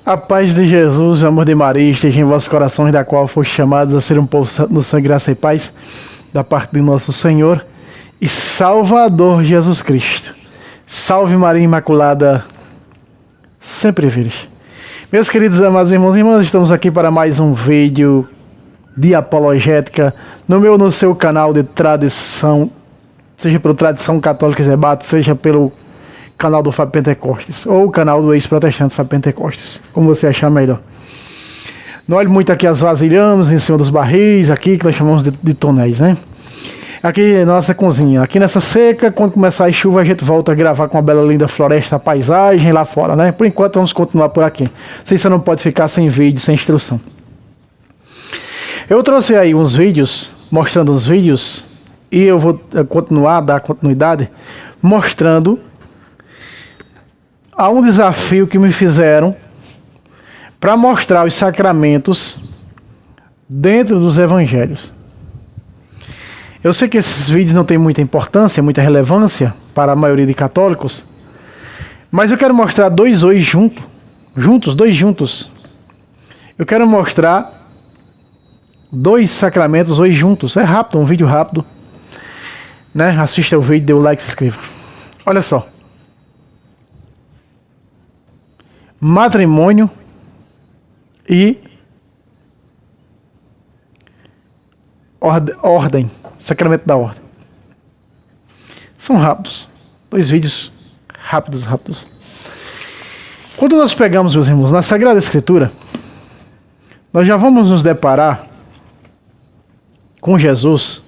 A paz de Jesus, o amor de Maria esteja em vossos corações, da qual foste chamados a ser um povo santo no sangue, graça e paz, da parte de nosso Senhor e Salvador Jesus Cristo. Salve Maria Imaculada, sempre virgem. Meus queridos amados irmãos e irmãs, estamos aqui para mais um vídeo de apologética no seu canal de tradição, seja pelo Tradição Católica e Debate, seja pelo canal do Fábio Pentecostes, ou o canal do ex-protestante Fábio Pentecostes, como você achar melhor. Não olhe muito aqui as vasilhames em cima dos barris, aqui que nós chamamos de tonéis, né? Aqui nossa cozinha, aqui nessa seca, quando começar a chuva a gente volta a gravar com uma bela linda floresta, a paisagem lá fora, né? Por enquanto vamos continuar por aqui. Você não pode ficar sem vídeo, sem instrução. Eu trouxe aí uns vídeos, mostrando uns vídeos, e eu vou dar continuidade, mostrando há um desafio que me fizeram para mostrar os sacramentos dentro dos evangelhos. Eu sei que esses vídeos não têm muita importância, muita relevância para a maioria de católicos, mas eu quero mostrar dois hoje juntos. Eu quero mostrar dois sacramentos hoje juntos. É rápido, um vídeo rápido, né? Assista o vídeo, dê o like, se inscreva. Olha só. Matrimônio e ordem, sacramento da ordem. São rápidos, dois vídeos rápidos. Quando nós pegamos, meus irmãos, na Sagrada Escritura, nós já vamos nos deparar com Jesus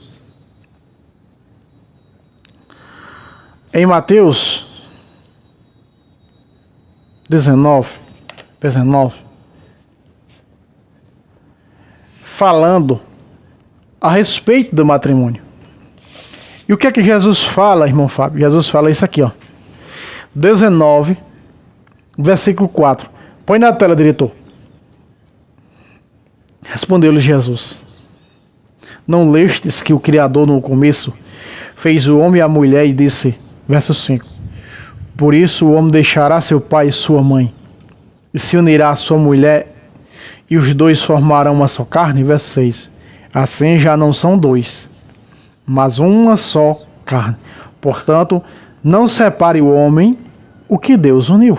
em Mateus 19, falando a respeito do matrimônio. E o que é que Jesus fala, irmão Fábio? Jesus fala isso aqui, ó. 19, versículo 4. Põe na tela, diretor. Respondeu-lhe Jesus: não lestes que o Criador no começo fez o homem e a mulher e disse, verso 5, por isso o homem deixará seu pai e sua mãe, e se unirá à sua mulher, e os dois formarão uma só carne. Verso 6. Assim já não são dois, mas uma só carne. Portanto, não separe o homem o que Deus uniu.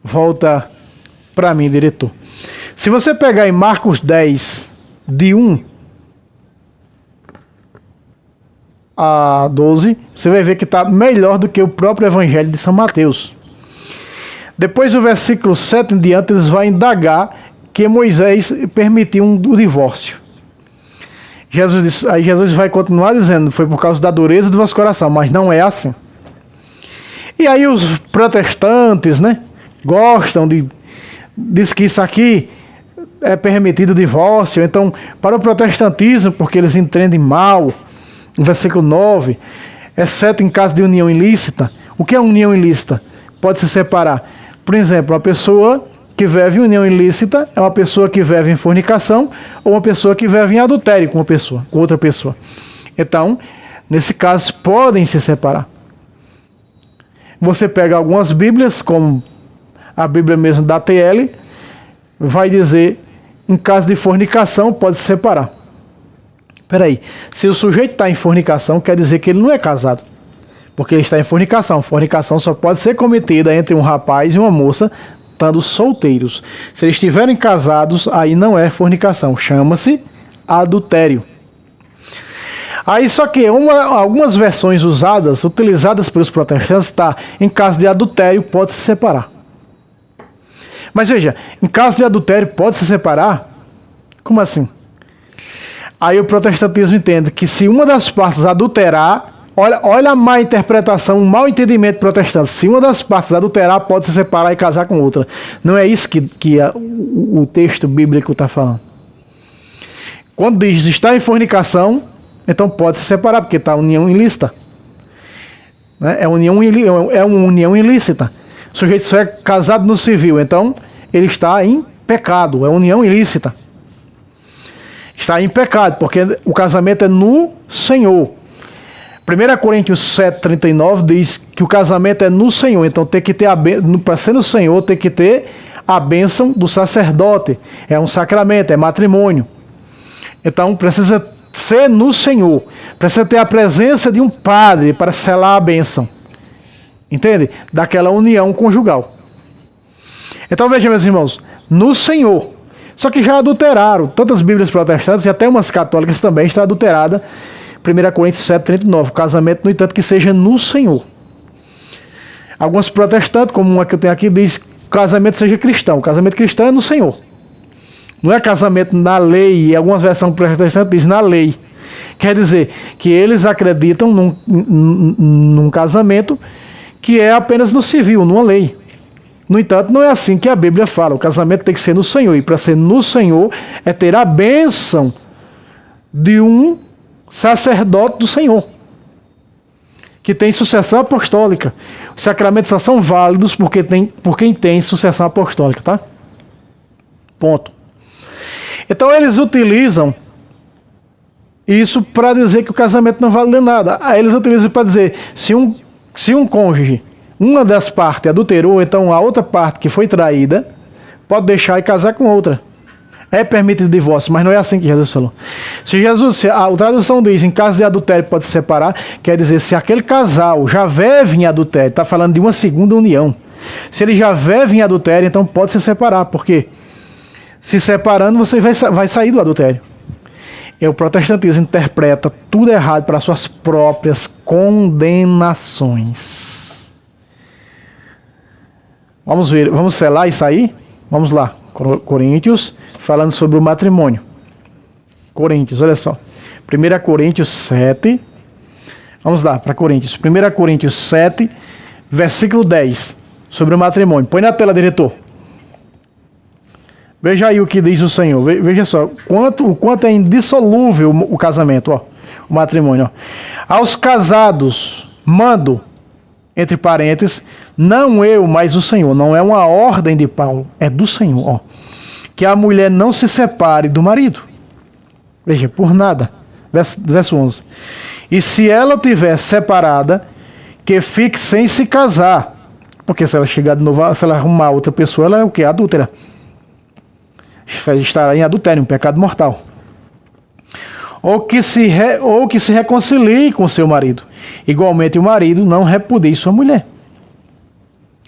Volta para mim, diretor. Se você pegar em Marcos 10, de 1 a 12, você vai ver que está melhor do que o próprio Evangelho de São Mateus. Depois do versículo 7 em diante, eles vão indagar que Moisés permitiu o divórcio. Aí Jesus vai continuar dizendo, foi por causa da dureza do vosso coração, mas não é assim. E aí os protestantes, né, gostam diz que isso aqui é permitido o divórcio. Então, para o protestantismo, porque eles entendem mal, no versículo 9, exceto em caso de união ilícita. O que é união ilícita? Pode se separar. Por exemplo, uma pessoa que vive em união ilícita é uma pessoa que vive em fornicação ou uma pessoa que vive em adultério com outra pessoa. Então, nesse caso, podem se separar. Você pega algumas bíblias, como a Bíblia mesmo da TL, vai dizer, em caso de fornicação, pode se separar. Peraí, se o sujeito está em fornicação, quer dizer que ele não é casado, porque ele está em fornicação. Fornicação só pode ser cometida entre um rapaz e uma moça, estando solteiros. Se eles estiverem casados, aí não é fornicação, chama-se adultério. Aí só que algumas versões utilizadas pelos protestantes, está em caso de adultério, pode se separar. Mas veja, em caso de adultério, pode se separar? Como assim? Aí o protestantismo entende que se uma das partes adulterar, olha a má interpretação, um mau entendimento protestante. Se uma das partes adulterar, pode se separar e casar com outra. Não é isso que o texto bíblico está falando. Quando diz está em fornicação, então pode se separar, porque está união ilícita. Né? É uma união ilícita. O sujeito só é casado no civil, então ele está em pecado, é união ilícita. Está em pecado, porque o casamento é no Senhor. 1 Coríntios 7,39 diz que o casamento é no Senhor. Então tem que ter para ser no Senhor, tem que ter a bênção do sacerdote. É um sacramento, é matrimônio. Então precisa ser no Senhor. Precisa ter a presença de um padre para selar a bênção. Entende? Daquela união conjugal. Então veja, meus irmãos, no Senhor. Só que já adulteraram. Tantas Bíblias protestantes e até umas católicas também está adulterada. 1 Coríntios 7:39. O casamento, no entanto, que seja no Senhor. Algumas protestantes, como uma que eu tenho aqui, diz que o casamento seja cristão. O casamento cristão é no Senhor. Não é casamento na lei. E algumas versões protestantes dizem na lei. Quer dizer que eles acreditam num casamento que é apenas no civil, numa lei. No entanto, não é assim que a Bíblia fala. O casamento tem que ser no Senhor. E para ser no Senhor é ter a bênção de um sacerdote do Senhor, que tem sucessão apostólica. Os sacramentos só são válidos por quem tem sucessão apostólica, tá? Ponto. Então eles utilizam isso para dizer que o casamento não vale nada. Aí eles utilizam para dizer, se um cônjuge, uma das partes adulterou, então a outra parte que foi traída pode deixar e casar com outra. É permitido divórcio, mas não é assim que Jesus falou. Se a tradução diz, em caso de adultério pode se separar, quer dizer, se aquele casal já vive em adultério, está falando de uma segunda união. Se ele já vive em adultério, então pode se separar, porque se separando você vai sair do adultério. E o protestantismo interpreta tudo errado para suas próprias condenações. Vamos ver, vamos selar isso aí? Vamos lá. Coríntios, falando sobre o matrimônio. Coríntios, olha só. 1 Coríntios 7. Vamos lá, para Coríntios. 1 Coríntios 7, versículo 10. Sobre o matrimônio. Põe na tela, diretor. Veja aí o que diz o Senhor. Veja só. O quanto é indissolúvel o casamento, ó. O matrimônio, ó. Aos casados, mando, entre parênteses, não eu, mas o Senhor. Não é uma ordem de Paulo, é do Senhor, ó. Que a mulher não se separe do marido. Veja, por nada. Verso 11. E se ela tiver separada, que fique sem se casar. Porque se ela chegar de novo, se ela arrumar outra pessoa, ela é o quê? Adúltera. Estará em adultério, um pecado mortal. Ou que se reconcilie com seu marido. Igualmente o marido não repudie sua mulher.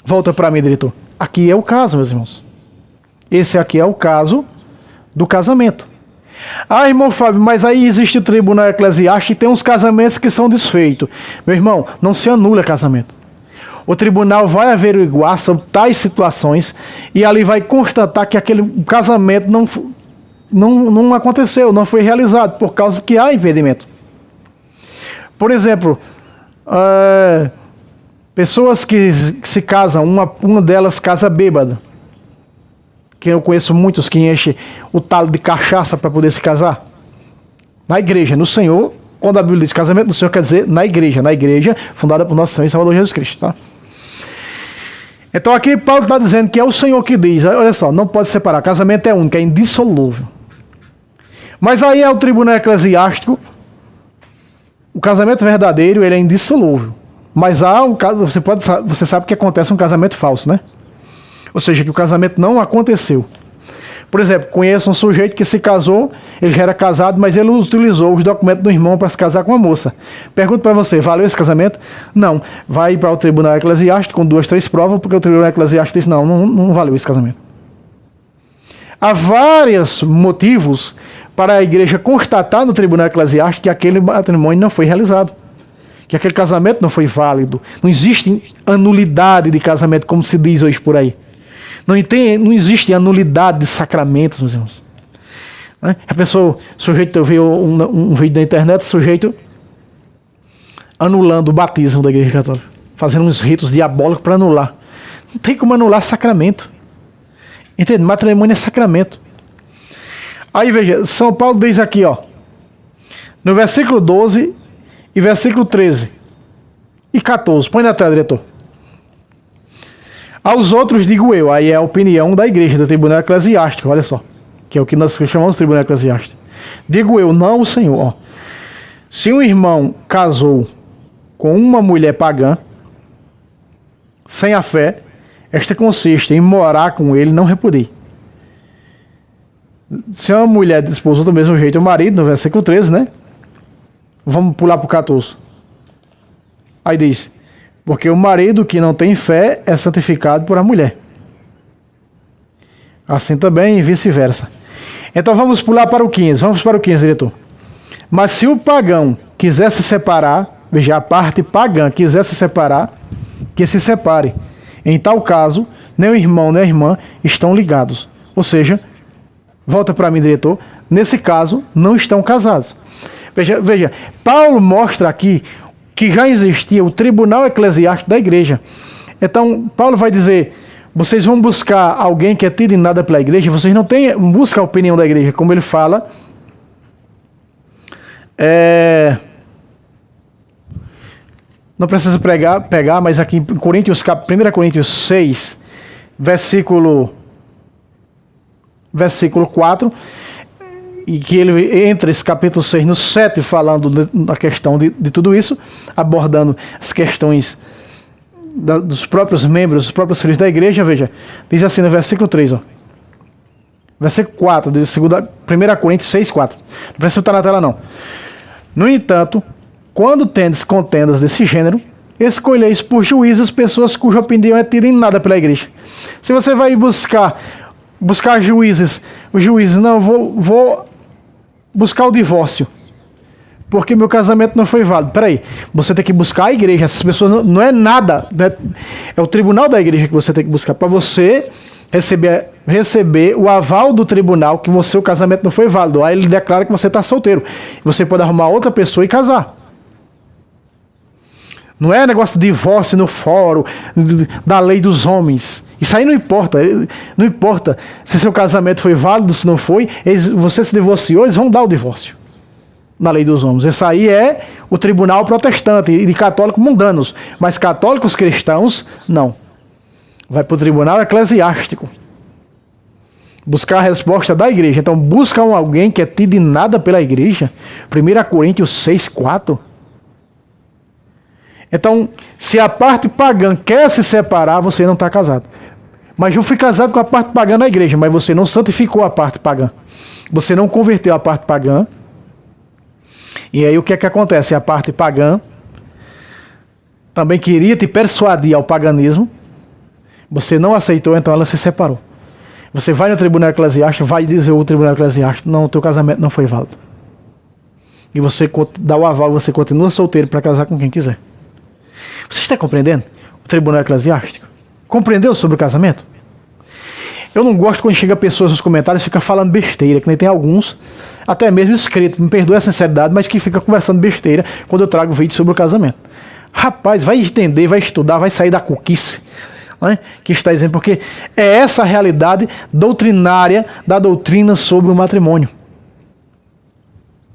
Volta para mim, diretor. Aqui é o caso, meus irmãos. Esse aqui é o caso do casamento. Ah, irmão Fábio, mas aí existe o tribunal eclesiástico e tem uns casamentos que são desfeitos. Meu irmão, não se anula casamento. O tribunal vai averiguar sobre tais situações e ali vai constatar que aquele casamento não aconteceu, não foi realizado, por causa que há impedimento. Por exemplo, pessoas que se casam, uma delas casa bêbada, que eu conheço muitos que enchem o talo de cachaça para poder se casar. Na igreja, no Senhor, quando a Bíblia diz casamento do Senhor, quer dizer na igreja fundada por nosso Senhor e Salvador Jesus Cristo, tá? Então aqui Paulo está dizendo que é o Senhor que diz, olha só, não pode separar, casamento é único, é indissolúvel. Mas aí é o tribunal eclesiástico, o casamento verdadeiro, ele é indissolúvel. Mas há um caso, você sabe que acontece um casamento falso, né? Ou seja, que o casamento não aconteceu. Por exemplo, conheço um sujeito que se casou, ele já era casado, mas ele utilizou os documentos do irmão para se casar com a moça. Pergunto para você, valeu esse casamento? Não. Vai para o tribunal eclesiástico com 2, 3 provas, porque o tribunal eclesiástico diz, não valeu esse casamento. Há vários motivos para a igreja constatar no tribunal eclesiástico que aquele matrimônio não foi realizado. Que aquele casamento não foi válido. Não existe anulidade de casamento, como se diz hoje por aí. Não existe anulidade de sacramentos, meus irmãos. A pessoa, sujeito, eu vi um vídeo na internet, sujeito anulando o batismo da igreja católica, fazendo uns ritos diabólicos para anular. Não tem como anular sacramento. Entende? Matrimônio é sacramento. Aí veja, São Paulo diz aqui, ó, no versículo 12 e versículo 13 e 14. Põe na tela, diretor. Aos outros digo eu, aí é a opinião da igreja, do tribunal eclesiástico, olha só, que é o que nós chamamos de tribunal eclesiástico. Digo eu, não o Senhor, ó. Se um irmão casou com uma mulher pagã, sem a fé, esta consiste em morar com ele, não repudie. Se uma mulher desposou do mesmo jeito o marido, no versículo 13, né? Vamos pular para o 14. Aí diz: porque o marido que não tem fé é santificado por a mulher. Assim também e vice-versa. Então vamos pular para o 15. Vamos para o 15, diretor. Mas se o pagão quiser se separar, veja, a parte pagã quiser se separar, que se separe. Em tal caso, nem o irmão nem a irmã estão ligados. Ou seja, volta para mim, diretor. Nesse caso, não estão casados. Veja, Paulo mostra aqui que já existia o tribunal eclesiástico da igreja. Então, Paulo vai dizer: vocês vão buscar alguém que é tido em nada pela igreja, vocês não buscam a opinião da igreja, como ele fala. Não precisa pegar, mas aqui em 1 Coríntios 6, versículo 4, e que ele entra esse capítulo 6 no 7, falando da questão de tudo isso, abordando as questões dos próprios membros, dos próprios filhos da igreja. Veja, diz assim no versículo 3, ó. Versículo 4, de 1 Coríntios 6, 4. Não precisa estar na tela, não. No entanto, quando tendes contendas desse gênero, escolheis por juízes pessoas cuja opinião é tida em nada pela igreja. Se você vai buscar juízes, os juízes, não, vou buscar o divórcio, porque meu casamento não foi válido. Peraí, você tem que buscar a igreja. Essas pessoas não é nada, né? É o tribunal da igreja que você tem que buscar, para você receber o aval do tribunal que o casamento não foi válido. Aí ele declara que você está solteiro. Você pode arrumar outra pessoa e casar. Não é negócio de divórcio no fórum, da lei dos homens. Isso aí não importa. Não importa se seu casamento foi válido, se não foi. Você se divorciou, eles vão dar o divórcio na lei dos homens. Esse aí é o tribunal protestante e de católicos mundanos. Mas católicos cristãos, não. Vai para o tribunal eclesiástico buscar a resposta da igreja. Então buscam alguém que é tido em nada pela igreja. 1 Coríntios 6, 4. Então, se a parte pagã quer se separar, você não está casado. Mas eu fui casado com a parte pagã na igreja, mas você não santificou a parte pagã. Você não converteu a parte pagã. E aí o que é que acontece? A parte pagã também queria te persuadir ao paganismo. Você não aceitou, então ela se separou. Você vai no tribunal eclesiástico, vai dizer ao tribunal eclesiástico: não, o teu casamento não foi válido. E você dá o aval, você continua solteiro para casar com quem quiser. Você está compreendendo o tribunal eclesiástico? Compreendeu sobre o casamento? Eu não gosto quando chega pessoas nos comentários e fica falando besteira, que nem tem alguns, até mesmo escrito, me perdoe a sinceridade, mas que fica conversando besteira quando eu trago vídeo sobre o casamento. Rapaz, vai entender, vai estudar, vai sair da coquice, né, que está dizendo, porque é essa a realidade doutrinária da doutrina sobre o matrimônio.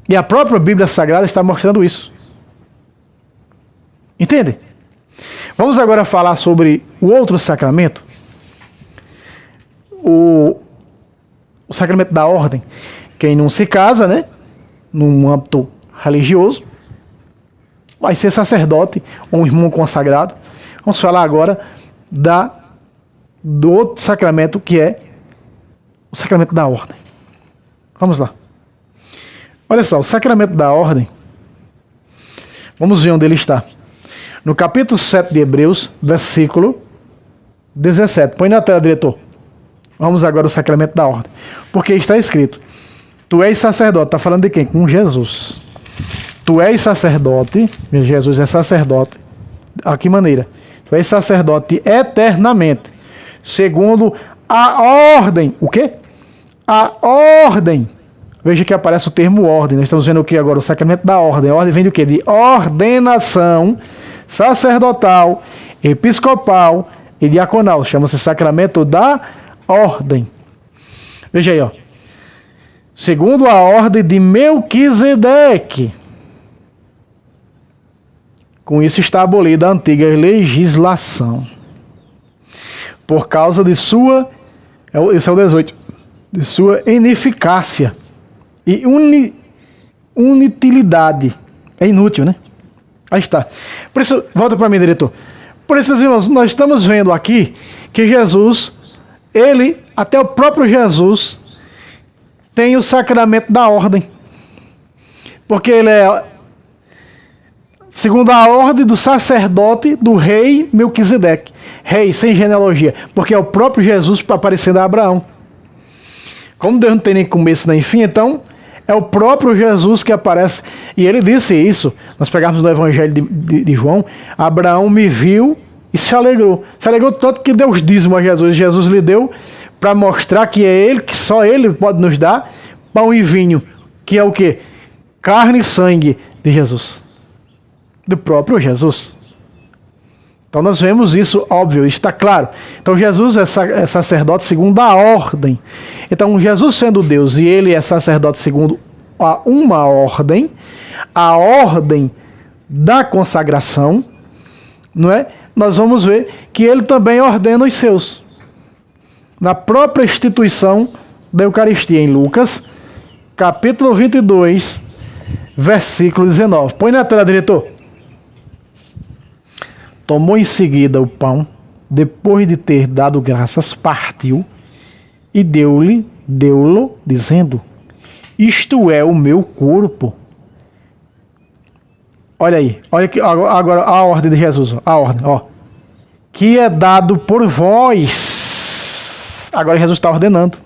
E a própria Bíblia Sagrada está mostrando isso. Entende? Vamos agora falar sobre o outro sacramento. O sacramento da ordem. Quem não se casa, né, num âmbito religioso, vai ser sacerdote ou um irmão consagrado. Vamos falar agora do outro sacramento, que é o sacramento da ordem. Vamos lá. Olha só, o sacramento da ordem, vamos ver onde ele está. No capítulo 7 de Hebreus, versículo 17. Põe na tela, diretor. Vamos agora ao sacramento da ordem. Porque está escrito: tu és sacerdote. Está falando de quem? Com Jesus. Tu és sacerdote. Jesus é sacerdote. De que maneira? Tu és sacerdote eternamente. Segundo a ordem. O quê? A ordem. Veja que aparece o termo ordem. Nós estamos vendo o que agora? O sacramento da ordem. A ordem vem do quê? De ordenação sacerdotal, episcopal e diaconal. Chama-se sacramento da ordem. Veja aí, ó. Segundo a ordem de Melquisedeque. Com isso está abolida a antiga legislação. Por causa de sua, esse é o 18, de sua ineficácia e inutilidade. É inútil, né? Aí está. Por isso, volta para mim, diretor. por isso, irmãos, nós estamos vendo aqui que Jesus, até o próprio Jesus, tem o sacramento da ordem. Porque ele é segundo a ordem do sacerdote do rei Melquisedeque. Rei sem genealogia. Porque é o próprio Jesus aparecendo a Abraão. Como Deus não tem nem começo nem fim, então é o próprio Jesus que aparece. E ele disse isso. Nós pegamos no Evangelho de João. Abraão me viu e se alegrou. Se alegrou tanto que deu os dízimos a Jesus. Jesus lhe deu para mostrar que é ele, que só ele pode nos dar pão e vinho. Que é o quê? Carne e sangue de Jesus. Do próprio Jesus. Então nós vemos isso, óbvio, está claro. Então Jesus é sacerdote segundo a ordem. Então Jesus sendo Deus e ele é sacerdote segundo uma ordem, a ordem da consagração, não é? Nós vamos ver que ele também ordena os seus. Na própria instituição da Eucaristia, em Lucas, capítulo 22, versículo 19. Põe na tela, diretor. Tomou em seguida o pão, depois de ter dado graças, partiu e deu-lo, dizendo: isto é o meu corpo. Olha aí, olha aqui, agora a ordem de Jesus, a ordem, ó, que é dado por vós. Agora Jesus está ordenando.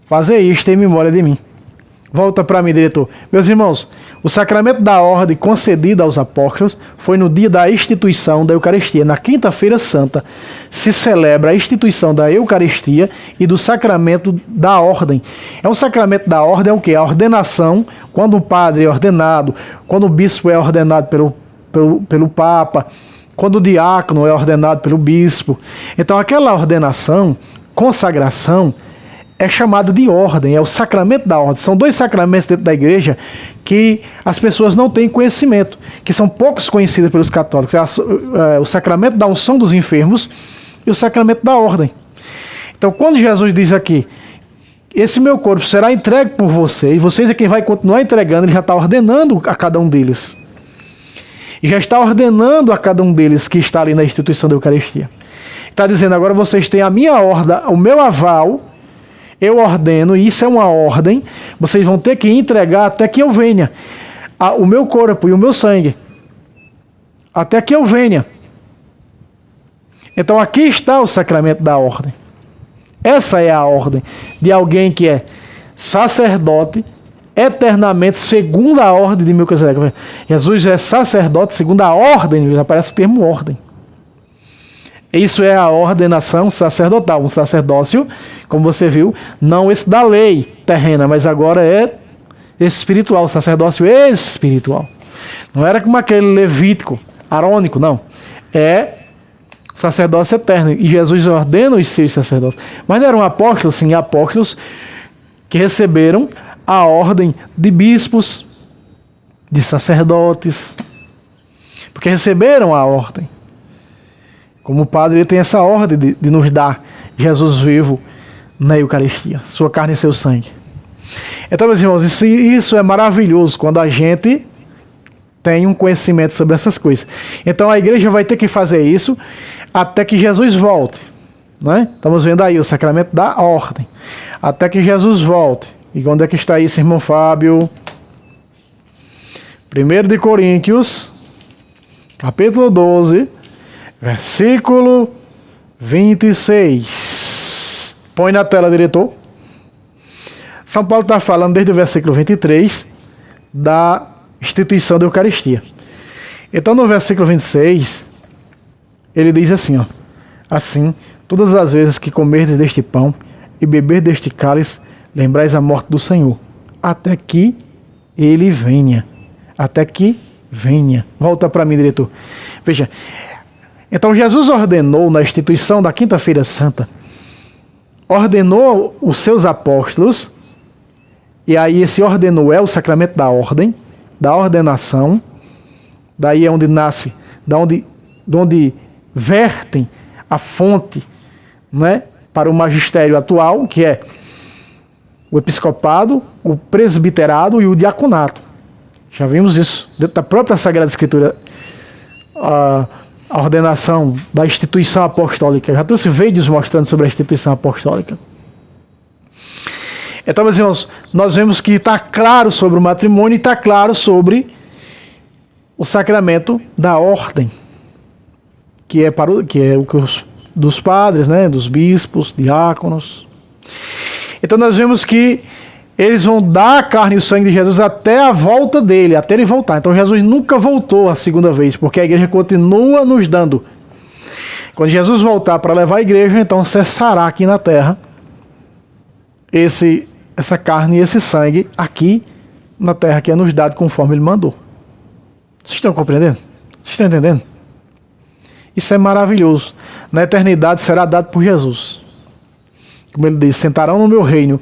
Fazer isto em memória de mim. Volta para mim, diretor. Meus irmãos, o sacramento da ordem concedido aos apóstolos foi no dia da instituição da Eucaristia. Na quinta-feira santa se celebra a instituição da Eucaristia e do sacramento da ordem. É um sacramento da ordem, é o quê? A ordenação, quando o padre é ordenado, quando o bispo é ordenado pelo Papa, quando o diácono é ordenado pelo bispo. Então aquela ordenação, consagração, é chamado de ordem, é o sacramento da ordem. São dois sacramentos dentro da igreja que as pessoas não têm conhecimento, que são poucos conhecidos pelos católicos. É o sacramento da unção dos enfermos e o sacramento da ordem. Então, quando Jesus diz aqui, esse meu corpo será entregue por vocês, e vocês é quem vai continuar entregando, ele já está ordenando a cada um deles. E já está ordenando a cada um deles que está ali na instituição da Eucaristia. Está dizendo, agora vocês têm a minha ordem, o meu aval. Eu ordeno, e isso é uma ordem, vocês vão ter que entregar até que eu venha. O meu corpo e o meu sangue. Até que eu venha. Então aqui está o sacramento da ordem. Essa é a ordem de alguém que é sacerdote eternamente segundo a ordem de Melquisedeque. Jesus é sacerdote segundo a ordem, aparece o termo ordem. Isso é a ordenação sacerdotal, um sacerdócio, como você viu, não esse da lei terrena, mas agora é espiritual, sacerdócio espiritual. Não era como aquele levítico, arônico, não. É sacerdócio eterno. E Jesus ordena os seus sacerdotes. Mas não eram apóstolos, sim, apóstolos que receberam a ordem de bispos, de sacerdotes, porque receberam a ordem. Como o padre, ele tem essa ordem de nos dar Jesus vivo na Eucaristia, sua carne e seu sangue. Então, meus irmãos, isso é maravilhoso quando a gente tem um conhecimento sobre essas coisas. Então, a igreja vai ter que fazer isso até que Jesus volte. Né? Estamos vendo aí o sacramento da ordem. Até que Jesus volte. E onde é que está isso, irmão Fábio? 1 de Coríntios, capítulo 12, versículo 26. Põe na tela, diretor. São Paulo está falando desde o versículo 23 da instituição da Eucaristia. Então, no versículo 26, ele diz assim, ó: assim, todas as vezes que comerdes deste pão e beber deste cálice, lembrais a morte do Senhor, até que ele venha. Até que venha. Volta para mim, diretor. Veja, então Jesus ordenou na instituição da Quinta-feira Santa, ordenou os seus apóstolos, e aí esse ordenou é o sacramento da ordem, da ordenação, daí é onde nasce, de onde vertem a fonte, né, para o magistério atual, que é o episcopado, o presbiterado e o diaconato. Já vimos isso dentro da própria Sagrada Escritura. a ordenação da instituição apostólica. Já trouxe vídeos mostrando sobre a instituição apostólica. Então, meus irmãos, nós vemos que está claro sobre o matrimônio e está claro sobre o sacramento da ordem, que é o que dos padres, né, dos bispos, diáconos. Então nós vemos que eles vão dar a carne e o sangue de Jesus até a volta dele, até ele voltar. Então Jesus nunca voltou a segunda vez, porque a igreja continua nos dando. Quando Jesus voltar para levar a igreja, então cessará aqui na terra essa carne e esse sangue aqui na terra, que é nos dado conforme ele mandou. Vocês estão compreendendo? Vocês estão entendendo? Isso é maravilhoso. Na eternidade será dado por Jesus. Como ele diz, sentarão no meu reino,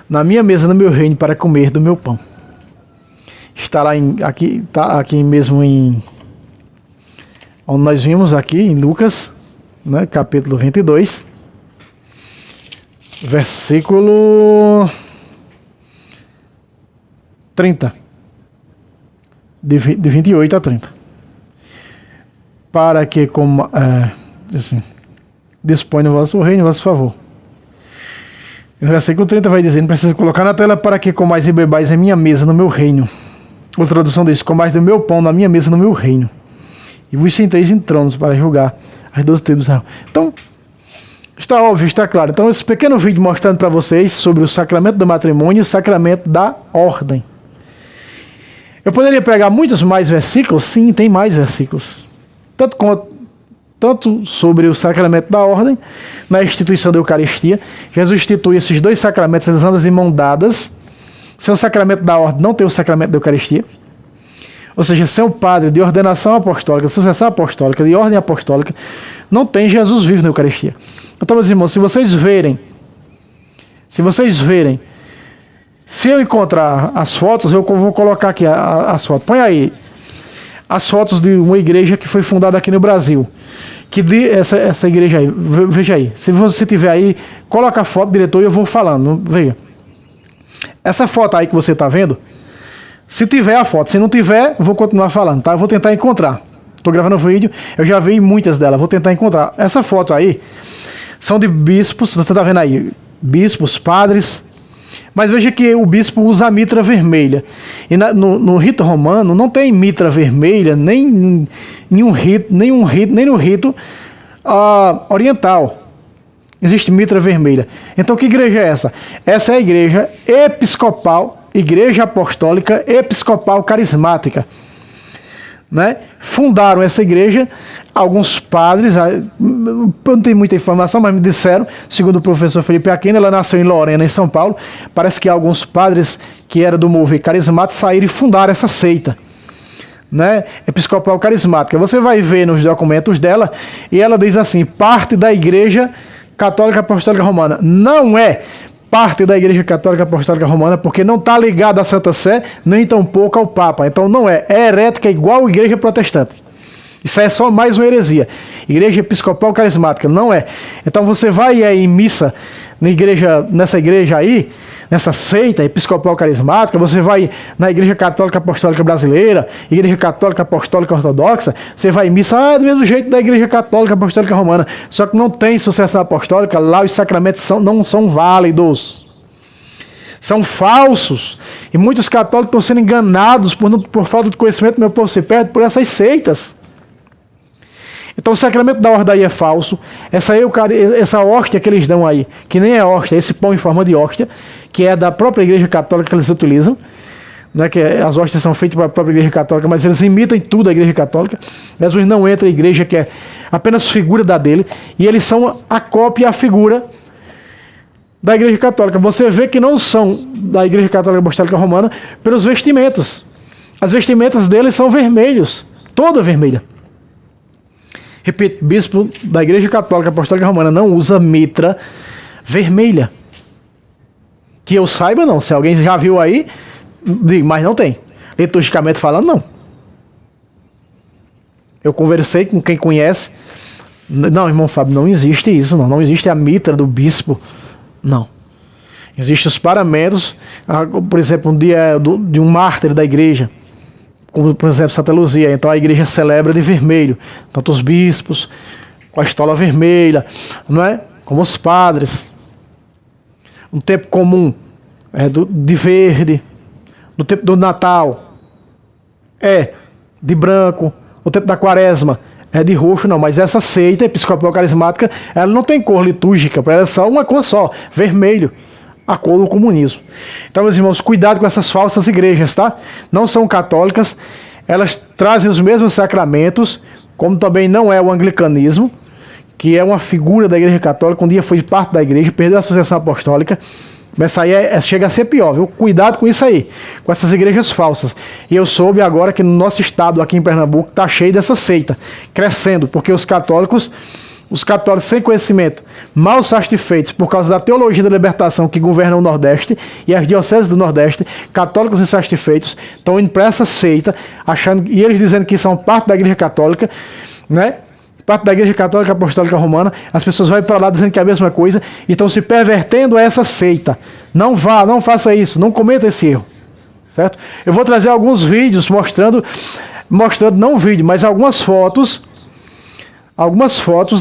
na minha mesa no meu reino, para comer do meu pão. Está lá aqui mesmo em... onde nós vimos aqui, em Lucas, né, capítulo 22, versículo 30. De 28 a 30. Para que, como assim, dispõe no vosso reino, em vosso favor. No versículo 30 vai dizer, não precisa colocar na tela, para que comais e bebais a minha mesa no meu reino. Outra tradução diz, comais do meu pão na minha mesa no meu reino. E vos senteis em tronos para julgar as 12 tribos de Israel. Então, está óbvio, está claro. Então, esse pequeno vídeo mostrando para vocês sobre o sacramento do matrimônio e o sacramento da ordem. Eu poderia pegar muitos mais versículos? Sim, tem mais versículos. Tanto sobre o sacramento da ordem, na instituição da Eucaristia. Jesus institui esses dois sacramentos, eles andam em mão dadas. Sem o sacramento da ordem, não tem o sacramento da Eucaristia. Ou seja, sem o padre de ordenação apostólica, de sucessão apostólica, de ordem apostólica, não tem Jesus vivo na Eucaristia. Então, meus irmãos, se vocês verem, se eu encontrar as fotos, eu vou colocar aqui as fotos. Põe aí as fotos de uma igreja que foi fundada aqui no Brasil. Essa igreja aí, veja aí. Se você tiver aí, coloca a foto, diretor, e eu vou falando. Veja. Essa foto aí que você está vendo, se tiver a foto, se não tiver, eu vou continuar falando, tá? Eu vou tentar encontrar. Estou gravando o vídeo, eu já vi muitas delas, vou tentar encontrar. Essa foto aí são de bispos, você está vendo aí, bispos, padres. Mas veja que o bispo usa a mitra vermelha. E no rito romano não tem mitra vermelha, nem no rito oriental. Existe mitra vermelha. Então que igreja é essa? Essa é a igreja episcopal, igreja apostólica episcopal carismática. Né? Fundaram essa igreja alguns padres, eu não tenho muita informação, mas me disseram, segundo o professor Felipe Aquino, ela nasceu em Lorena, em São Paulo, parece que alguns padres que eram do movimento carismático saíram e fundaram essa seita, né? Episcopal carismática. Você vai ver nos documentos dela, e ela diz assim, parte da igreja católica apostólica romana. Não é parte da igreja católica apostólica romana, porque não está ligada à Santa Sé, nem tampouco ao Papa. Então não é herética igual a igreja protestante. Isso é só mais uma heresia. Igreja episcopal carismática, não é. Então você vai aí em missa nessa igreja aí, nessa seita episcopal carismática, você vai na igreja católica apostólica brasileira, igreja católica apostólica ortodoxa, você vai em missa do mesmo jeito da igreja católica apostólica romana, só que não tem sucessão apostólica, lá os sacramentos não são válidos. São falsos. E muitos católicos estão sendo enganados por falta de conhecimento, meu povo se perde por essas seitas. Então o sacramento da ordem aí é falso. Essa hóstia que eles dão aí, que nem é hóstia, esse pão em forma de hóstia, que é da própria igreja católica que eles utilizam, não é que as hóstias são feitas para a própria igreja católica, mas eles imitam tudo a igreja católica. Jesus não entra em igreja que é apenas figura da dele, e eles são a cópia e a figura da igreja católica. Você vê que não são da igreja católica apostólica romana pelos vestimentos. As vestimentas deles são vermelhos, toda vermelha. Repito, bispo da igreja católica apostólica romana não usa mitra vermelha. Que eu saiba não, se alguém já viu aí, digo, mas não tem. Liturgicamente falando, não. Eu conversei com quem conhece. Não, irmão Fábio, não existe isso, não existe a mitra do bispo, não. Existem os paramentos, por exemplo, um dia de um mártir da igreja, como por exemplo Santa Luzia. Então a igreja celebra de vermelho, tanto os bispos com a estola vermelha, não é? Como os padres. Um tempo comum é de verde. No tempo do Natal é de branco. No tempo da Quaresma é de roxo, não. Mas essa seita episcopal carismática, ela não tem cor litúrgica, para ela é só uma cor só, vermelho, a cor do comunismo. Então, meus irmãos, cuidado com essas falsas igrejas, tá? Não são católicas, elas trazem os mesmos sacramentos, como também não é o anglicanismo, que é uma figura da igreja católica, um dia foi parte da igreja, perdeu a associação apostólica. Mas isso aí chega a ser pior, viu? Cuidado com isso aí, com essas igrejas falsas. E eu soube agora que no nosso estado, aqui em Pernambuco, está cheio dessa seita, crescendo, porque os católicos sem conhecimento, mal satisfeitos por causa da teologia da libertação que governa o Nordeste e as dioceses do Nordeste, católicos insatisfeitos, estão indo para essa seita, achando, e eles dizendo que são parte da igreja católica, né? Parte da igreja católica apostólica romana, as pessoas vão para lá dizendo que é a mesma coisa e estão se pervertendo a essa seita. Não faça isso, não cometa esse erro, certo? Eu vou trazer alguns vídeos mostrando não vídeo, mas algumas fotos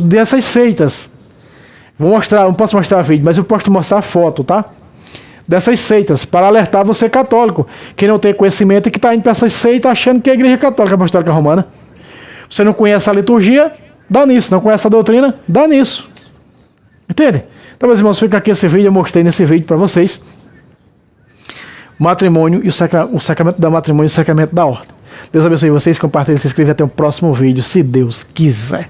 dessas seitas. Não posso mostrar vídeo, mas eu posso mostrar foto, tá? Dessas seitas, para alertar você católico, que não tem conhecimento e que está indo para essas seitas achando que é a igreja católica apostólica romana. Você não conhece a liturgia? Dá nisso. Não conhece a doutrina? Dá nisso. Entende? Então, meus irmãos, fica aqui esse vídeo. Eu mostrei nesse vídeo para vocês matrimônio e o sacramento da matrimônio e o sacramento da ordem. Deus abençoe vocês. Compartilhe, se inscreva. Até o próximo vídeo, se Deus quiser.